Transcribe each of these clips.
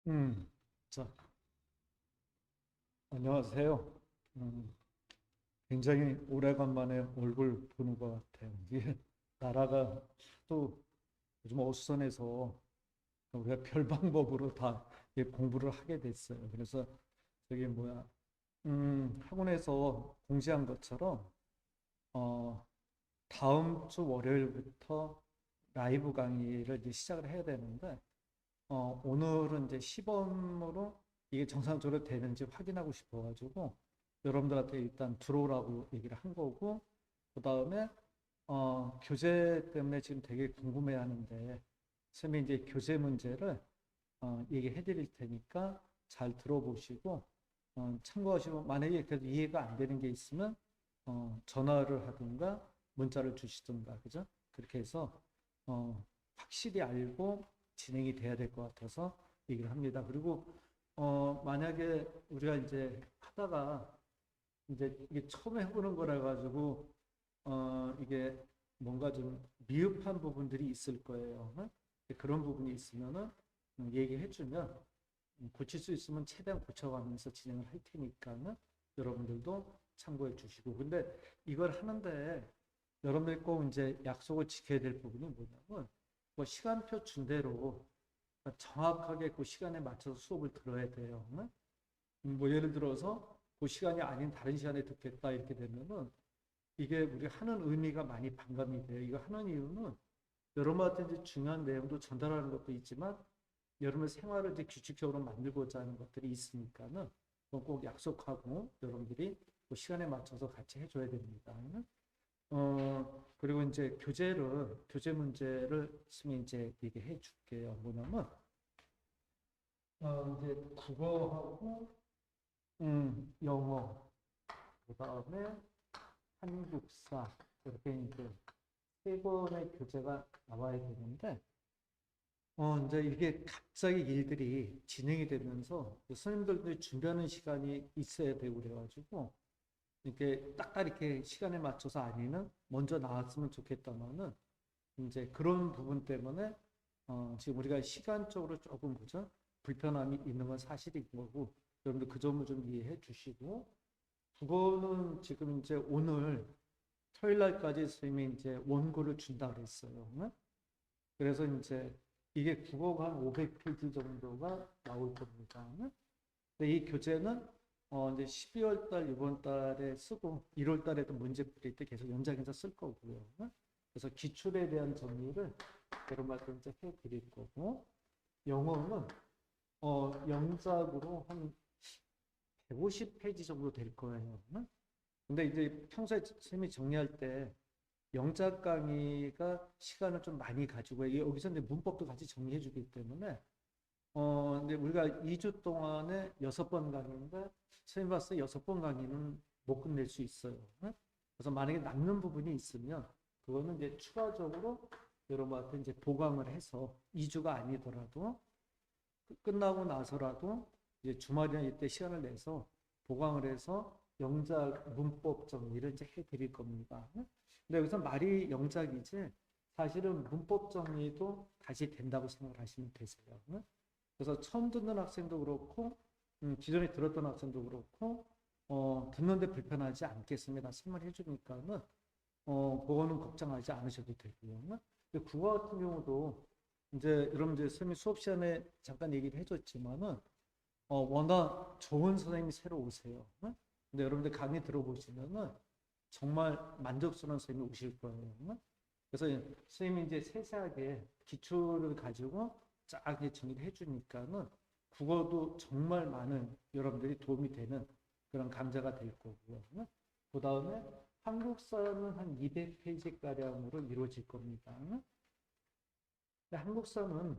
음, 자, 안녕하세요. 음, 굉장히 오래간만에 얼굴 보는 것 같아요. 이게 나라가 또 요즘 어수선해서 우리가 별 방법으로 다 이게 공부를 하게 됐어요. 그래서 저기 뭐야, 학원에서 공지한 것처럼 어, 다음 주 월요일부터 라이브 강의를 이제 시작을 해야 되는데 오늘은 이제 시범으로 이게 정상적으로 되는지 확인하고 싶어가지고 여러분들한테 일단 들어오라고 얘기를 한 거고, 그 다음에 교재 때문에 지금 되게 궁금해하는데 선생님이 이제 교재 문제를 얘기해 드릴 테니까 잘 들어보시고 참고하시고, 만약에 그래도 이해가 안 되는 게 있으면 전화를 하든가 문자를 주시든가, 그죠? 그렇게 해서 확실히 알고 진행이 돼야 될 것 같아서 얘기를 합니다. 그리고 만약에 우리가 이제 하다가 이제 이게 처음 해보는 거라 가지고 이게 뭔가 좀 미흡한 부분들이 있을 거예요. 응? 그런 부분이 있으면은 얘기해주면 고칠 수 있으면 최대한 고쳐가면서 진행을 할 테니까는 여러분들도 참고해 주시고. 근데 이걸 하는데 여러분들이 꼭 이제 약속을 지켜야 될 부분이 뭐냐면, 뭐 시간표 준 대로 정확하게 그 시간에 맞춰서 수업을 들어야 돼요. 응? 뭐 예를 들어서 그 시간이 아닌 다른 시간에 듣겠다 이렇게 되면은 이게 우리 하는 의미가 많이 반감이 돼요. 이거 하는 이유는 여러분한테 이제 중요한 내용도 전달하는 것도 있지만 여러분의 생활을 이제 규칙적으로 만들고자 하는 것들이 있으니까는 그건 꼭 약속하고 여러분들이 그 시간에 맞춰서 같이 해줘야 됩니다. 그리고 이제 교재 문제를 쓰면 이제 얘기해 줄게요. 뭐냐면, 이제 국어하고, 영어, 그 다음에 한국사, 이렇게 이제 세 권의 교재가 나와야 되는데, 이제 이게 갑자기 일들이 진행이 되면서 선생님들도 준비하는 시간이 있어야 되고 그래가지고, 이렇게 딱 이렇게 시간에 맞춰서 아니면 먼저 나왔으면 좋겠다마는 이제 그런 부분 때문에 지금 우리가 시간적으로 조금 그죠 불편함이 있는 건 사실인 거고, 여러분들 그 점을 좀 이해해 주시고, 국어는 지금 이제 오늘 토요일 날까지 선생님이 이제 원고를 준다 그랬어요. 응? 그래서 이제 이게 국어가 한 500페이지 정도가 나올 겁니다. 응? 근데 이 교재는 이제 12월 달 이번 달에 쓰고 1월 달에도 문제 풀릴 때 계속 연장해서 쓸 거고요. 응? 그래서 기출에 대한 정리를 여러분한테 이제 해드릴 거고, 영어는 영작으로 한 150페이지 정도 될 거예요. 응? 근데 이제 평소에 선생님이 정리할 때 영작 강의가 시간을 좀 많이 가지고 여기서 이제 문법도 같이 정리해 주기 때문에 근데 우리가 2주 동안에 6번 강의인데 선생님 봤을 때 6번 강의는 못 끝낼 수 있어요. 응? 그래서 만약에 남는 부분이 있으면 그거는 이제 추가적으로 여러분한테 이제 보강을 해서 2주가 아니더라도 끝나고 나서라도 이제 주말이나 이때 시간을 내서 보강을 해서 영작 문법 정리를 이제 해드릴 겁니다. 근데 여기서 말이 영작이지 사실은 문법 정리도 다시 된다고 생각하시면 되세요. 그래서 처음 듣는 학생도 그렇고 기존에 들었던 학생도 그렇고 듣는데 불편하지 않겠습니다. 설명해 주니까는 그거는 걱정하지 않으셔도 되고요. 근데 국어 같은 경우도 이제 여러분들 선생님 수업 시간에 잠깐 얘기를 해줬지만은 워낙 좋은 선생님이 새로 오세요. 응? 근데 여러분들 강의 들어보시면은 정말 만족스러운 선생님이 오실 거예요. 응? 그래서 선생님이 이제 세세하게 기초를 가지고 쫙 정리를 해주니까는 국어도 정말 많은 여러분들이 도움이 되는 그런 강좌가 될 거고요. 응? 그 다음에 한국사는 한 200페이지 가량으로 이루어질 겁니다. 응? 근데 한국사는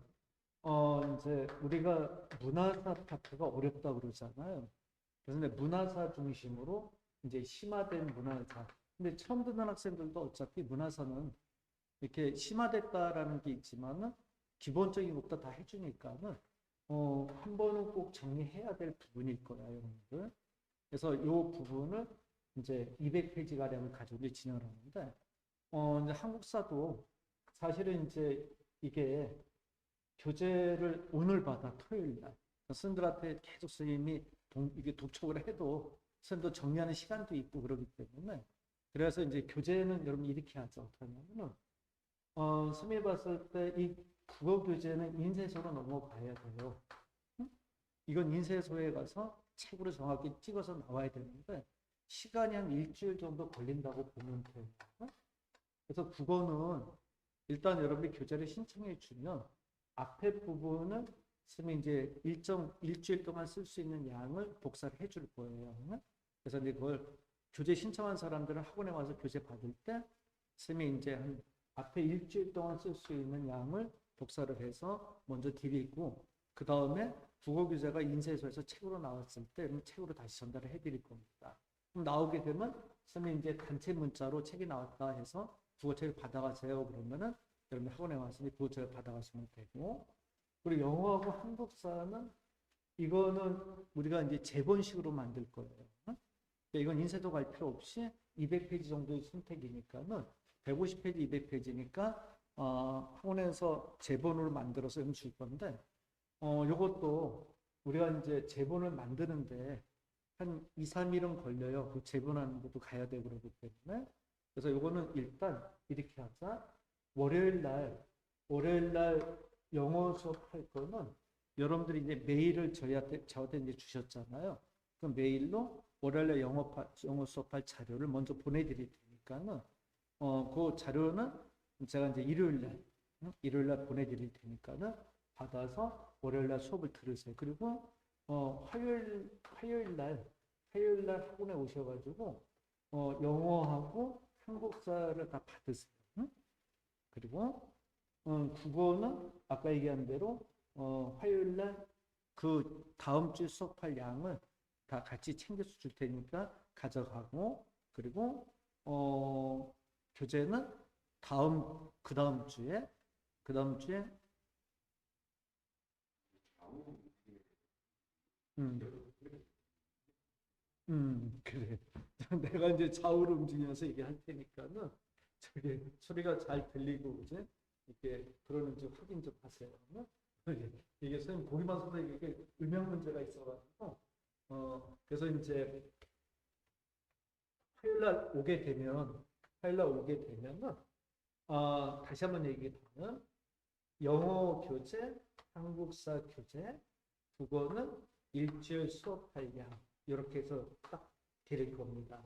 이제 우리가 문화사 파트가 어렵다 그러잖아요. 그래서 이제 문화사 중심으로 이제 심화된 문화사. 근데 처음 듣는 학생들도 어차피 문화사는 이렇게 심화됐다라는 게 있지만은 기본적인 것부터 다 해주니까는 한 번은 꼭 정리해야 될 부분일 거야, 여러분들. 그래서 이 부분을 이제 200페이지 가량을 가지고 이제 진행을 하는데, 이제 한국사도 사실은 이제 이게 교재를 오늘 받아 토요일 날. 스님들한테 계속 스님이 이게 독촉을 해도 스님도 정리하는 시간도 있고 그러기 때문에 그래서 이제 교재는 여러분 이렇게 하죠. 어떻게 하냐면은 스님이 봤을 때 이 국어 교재는 인쇄소로 넘어가야 돼요. 응? 이건 인쇄소에 가서 책으로 정확히 찍어서 나와야 되는데 시간이 한 일주일 정도 걸린다고 보면 돼요. 그래서 국어는 일단 여러분이 교재를 신청해 주면 앞에 부분은 스님이 이제 일주일 동안 쓸 수 있는 양을 복사를 해줄 거예요. 그래서 이제 그걸 교재 신청한 사람들은 학원에 와서 교재 받을 때 스님이 이제 한 앞에 일주일 동안 쓸 수 있는 양을 복사를 해서 먼저 드리고 그 다음에 국어 교재가 인쇄소에서 책으로 나왔을 때 책으로 다시 전달을 해드릴 겁니다. 그럼 나오게 되면 스님이 이제 단체 문자로 책이 나왔다 해서 국어책을 받아가세요. 그러면은 여러분 학원에 왔으니 국어책을 받아가시면 되고 그리고 영어하고 한국사는 이거는 우리가 이제 제본식으로 만들 거예요. 이건 인쇄도 갈 필요 없이 200페이지 정도의 선택이니까는 150페이지, 200페이지니까 학원에서 제본으로 만들어서 줄 건데 요것도 우리가 이제 제본을 만드는데 한 2, 3일은 걸려요. 그 제본하는 것도 가야 되고 그러기 때문에 그래서 요거는 일단 이렇게 하자. 월요일 날 영어 수업할 거는 여러분들이 이제 메일을 저한테 이제 주셨잖아요. 그 메일로 월요일에 영어 수업할 자료를 먼저 보내드릴 테니까는 그 자료는 제가 이제 일요일 날 보내드릴 테니까는 받아서 월요일 날 수업을 들으세요. 그리고 화요일 날 학원에 오셔가지고 영어하고 한국사를 다 받으세요. 그리고 국어는 아까 얘기한 대로 화요일 날 그 다음 주 수업할 양을 다 같이 챙겨서 줄 테니까 가져가고 그리고 교재는 그 다음 주에 그래. 내가 이제 좌우로 움직여서 얘기할 테니까는 저기 소리가 잘 들리고 이제 이렇게 그러는지 확인 좀 하세요. 이게 선생님 보기만 써도 이게 음향 문제가 있어가지고 그래서 이제 화요일날 오게 되면은 다시 한번 얘기하면 영어 교재, 한국사 교재, 국어는 일주일 수업할 양 이렇게 해서 딱 드릴 겁니다.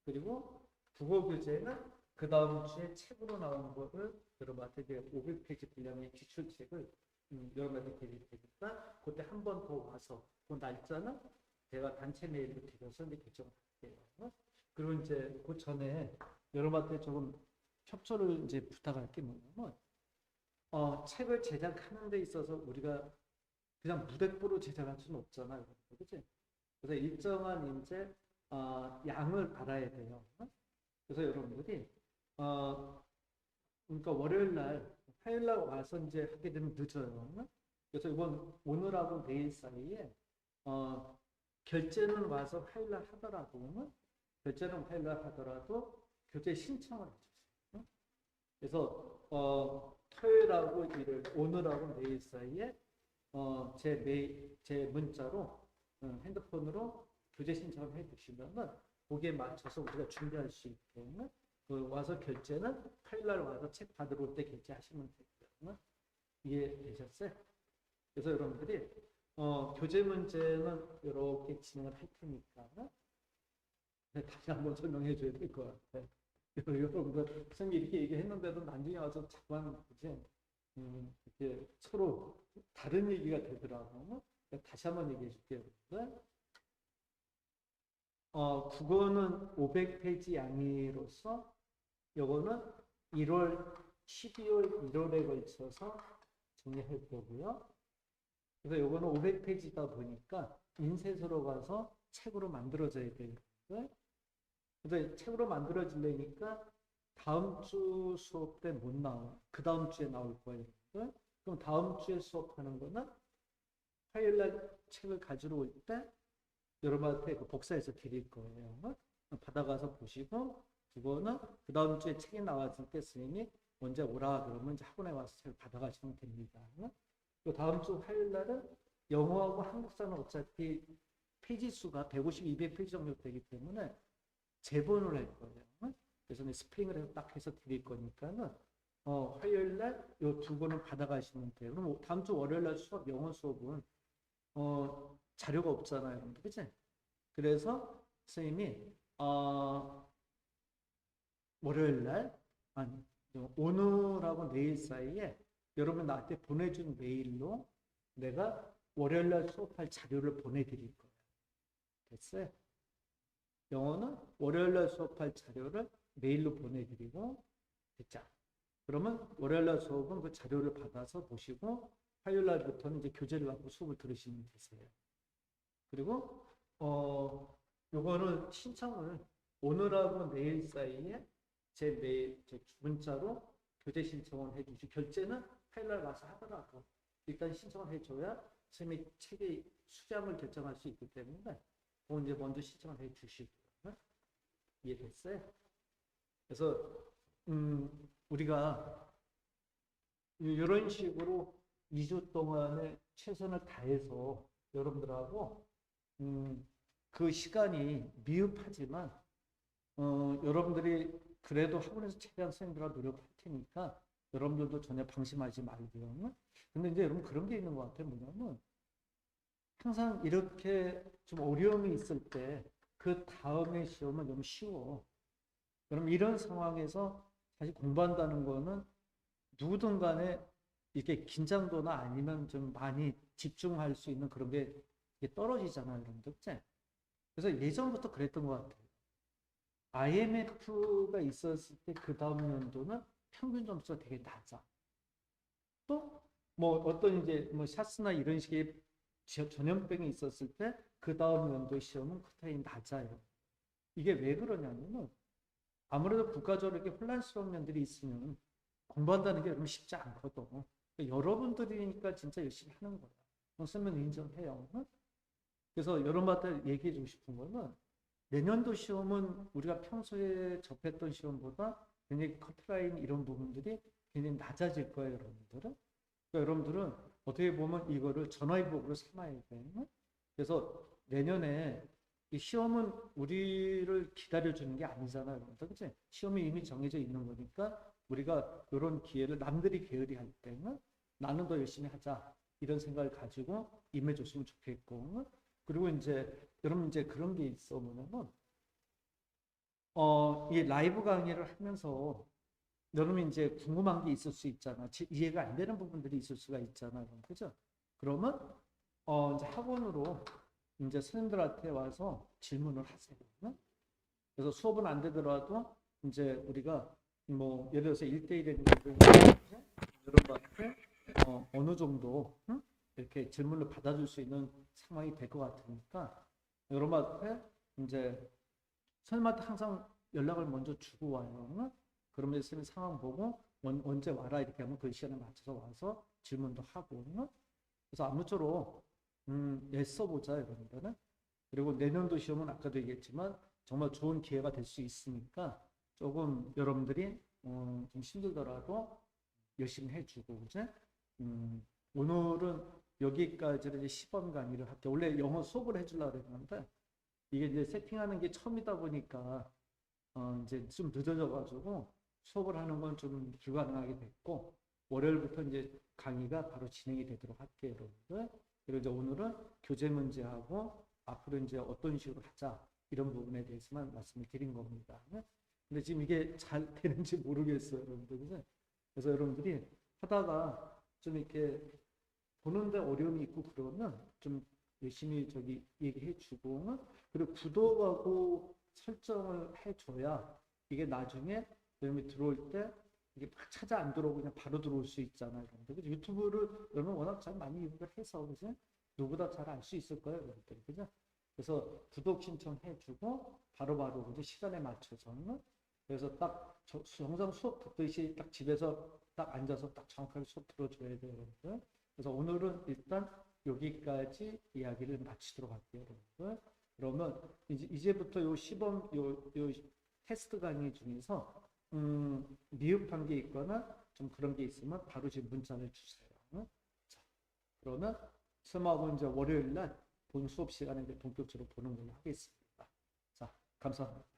그리고 국어 교재는 그 다음 주에 책으로 나온 거를 여러분한테 500페이지 분량의 기출책을 여러분한테 드릴 테니까 그때 한 번 더 와서 그 날짜는 제가 단체 메일로 드려서 이제 결정할게요. 그리고 이제 그 전에 여러분한테 조금 협조를 이제 부탁할 게 뭐냐면 책을 제작하는 데 있어서 우리가 그냥 무대뽀로 제작할 수는 없잖아요. 그렇지? 그래서 일정한 이제 양을 알아야 돼요. 그래서 여러분들이 그러니까 화요일 날 와서 이제 하게 되면 늦어요. 그래서 오늘하고 내일 사이에 결제는 와서 화요일 날 하더라도 교재 신청을 해주세요. 그래서 토요일하고 일요일 오늘하고 내일 사이에 제 문자로 핸드폰으로 교재 신청을 해주시면은 거기에 맞춰서 우리가 준비할 수 있게 와서 결제는 화요일날 와서 책 받으러 올 때 결제하시면 되고요. 이해되셨어요? 그래서 여러분들이 교재 문제는 이렇게 진행을 할 테니까 다시 한번 설명해 줘야 될 것 같아요. 여러분들 선생님이 이렇게 얘기했는데도 나중에 와서 자꾸만 이제 이렇게 서로 다른 얘기가 되더라고요. 다시 한번 얘기해 줄게요. 국어는 500페이지 양으로서 요거는 12월, 1월에 걸쳐서 정리할 거고요. 그래서 요거는 500페이지다 보니까 인쇄소로 가서 책으로 만들어져야 되는데 근데 책으로 만들어지려니까 다음 주 수업 때 못 나와요. 그 다음 주에 나올 거예요. 그럼 다음 주에 수업하는 거는 화요일 날 책을 가지러 올 때 여러분한테 복사해서 드릴 거예요. 받아가서 보시고 그거는 그 다음 주에 책이 나왔을 때 선생님이 언제 오라 그러면 이제 학원에 와서 책을 받아가시면 됩니다. 그 다음 주 화요일 날은 영어하고 한국사는 어차피 페이지 수가 150, 200페이지 정도 되기 때문에 재본을 할 거예요. 그래서 스프링을 해서 딱 해서 드릴 거니까는 화요일 날 요 두 권은 받아가시면 돼요. 그럼 다음 주 월요일 날 수업, 영어 수업은 자료가 없잖아요, 여러분들. 그치? 그래서 선생님이 월요일 날 아니 오늘하고 내일 사이에 여러분 나한테 보내준 메일로 내가 월요일 날 수업할 자료를 보내드릴 거예요. 됐어요? 영어는 월요일 날 수업할 자료를 메일로 보내드리고 됐죠? 그러면 월요일 날 수업은 그 자료를 받아서 보시고 화요일 날부터는 이제 교재를 갖고 수업을 들으시면 되세요. 그리고 요거는 신청을 오늘하고 내일 사이에 제 메일, 제 문자로 교재 신청을 해주시. 결제는 화요일 날 와서 하더라도 일단 신청을 해줘야 선생님이 책의 수량을 결정할 수 있기 때문에 그건 이제 먼저 신청을 해주시고요. 이해됐어요? 그래서 우리가 이런 식으로 2주 동안에 최선을 다해서 여러분들하고 그 시간이 미흡하지만 여러분들이 그래도 학원에서 최대한 선생님들과 노력할 테니까 여러분들도 전혀 방심하지 말고요. 근데 이제 여러분 그런 게 있는 것 같아요. 뭐냐면 항상 이렇게 좀 어려움이 있을 때 그 다음에 시험은 너무 쉬워. 그럼 이런 상황에서 사실 공부한다는 거는 누구든 간에 이렇게 긴장도나 아니면 좀 많이 집중할 수 있는 그런 게 떨어지잖아요, 여러분들. 그래서 예전부터 그랬던 것 같아요. IMF가 있었을 때 그 다음 연도는 평균 점수가 되게 낮아. 또 뭐 어떤 이제 뭐 샤스나 이런 식의 전염병이 있었을 때 그 다음 연도 시험은 그다이 낮아요. 이게 왜 그러냐면은 아무래도 국가적으로 이렇게 혼란스러운 면들이 있으면 공부한다는 게 여러분 쉽지 않거든. 그러니까 여러분들이니까 진짜 열심히 하는 거야. 쓰면 인정해요. 그래서 여러분한테 얘기해 주고 싶은 거는 내년도 시험은 우리가 평소에 접했던 시험보다 굉장히 커트라인 이런 부분들이 굉장히 낮아질 거예요, 여러분들은. 그러니까 여러분들은 어떻게 보면 이거를 전화위복으로 삼아야 돼요. 그래서 내년에 이 시험은 우리를 기다려주는 게 아니잖아요, 여러분들. 그치? 시험이 이미 정해져 있는 거니까 우리가 이런 기회를 남들이 게으리 할 때는 나는 더 열심히 하자. 이런 생각을 가지고 임해줬으면 좋겠고. 그리고 이제 여러분 이제 그런 게 있어 뭐냐면 이 라이브 강의를 하면서 여러분 이제 궁금한 게 있을 수 있잖아. 이해가 안 되는 부분들이 있을 수가 있잖아. 그죠? 그러면 이제 학원으로 이제 선생님들한테 와서 질문을 하세요. 그래서 수업은 안 되더라도 이제 우리가 뭐 예를 들어서 1대1의 여러분한테 어느 정도 이렇게 질문을 받아줄 수 있는 상황이 될 것 같으니까 여러분한테 이제 선생님한테 항상 연락을 먼저 주고 와요. 그러면 선생님 상황 보고 언제 와라 이렇게 하면 그 시간에 맞춰서 와서 질문도 하고. 그래서 아무쪼록 애써보자 여러분들은. 그리고 내년도 시험은 아까도 얘기했지만 정말 좋은 기회가 될 수 있으니까 조금 여러분들이 좀 힘들더라도 열심히 해주고 그제 오늘은 여기까지 이제 시범 강의를 할게. 원래 영어 수업을 해주려고 했는데 이게 이제 세팅하는 게 처음이다 보니까 이제 좀 늦어져가지고 수업을 하는 건 좀 불가능하게 됐고 월요일부터 이제 강의가 바로 진행이 되도록 할게요, 여러분들. 그리고 이제 오늘은 교재 문제하고 앞으로 이제 어떤 식으로 하자 이런 부분에 대해서만 말씀을 드린 겁니다. 근데 지금 이게 잘 되는지 모르겠어요, 여러분들. 그래서 여러분들이 하다가 좀 이렇게 보는데 어려움이 있고 그러면 좀 열심히 저기 얘기해주고 그리고 구독하고 설정을 해줘야 이게 나중에 여러분이 들어올 때 이게 막 찾아 안 들어오고 그냥 바로 들어올 수 있잖아요. 그런데 유튜브를 여러분 워낙 잘 많이 이용을 해서 그죠? 누구보다 잘 알 수 있을 거예요, 여러분들. 그죠? 그래서 구독 신청해주고 바로바로 그죠? 시간에 맞춰서는 그래서 딱 영상 수업 듣듯이 딱 집에서 딱 앉아서 딱 정확하게 수업 들어줘야 돼요, 여러분들. 그래서 오늘은 일단 여기까지 이야기를 마치도록 할게요, 여러분들. 그러면 이제부터 요 시범 요 테스트 강의 중에서 미흡한 게 있거나 좀 그런 게 있으면 바로 지금 문자를 주세요. 자, 그러면 쌤하고 이제 월요일 날 본 수업 시간에 이제 본격적으로 보는 걸로 하겠습니다. 자, 감사합니다.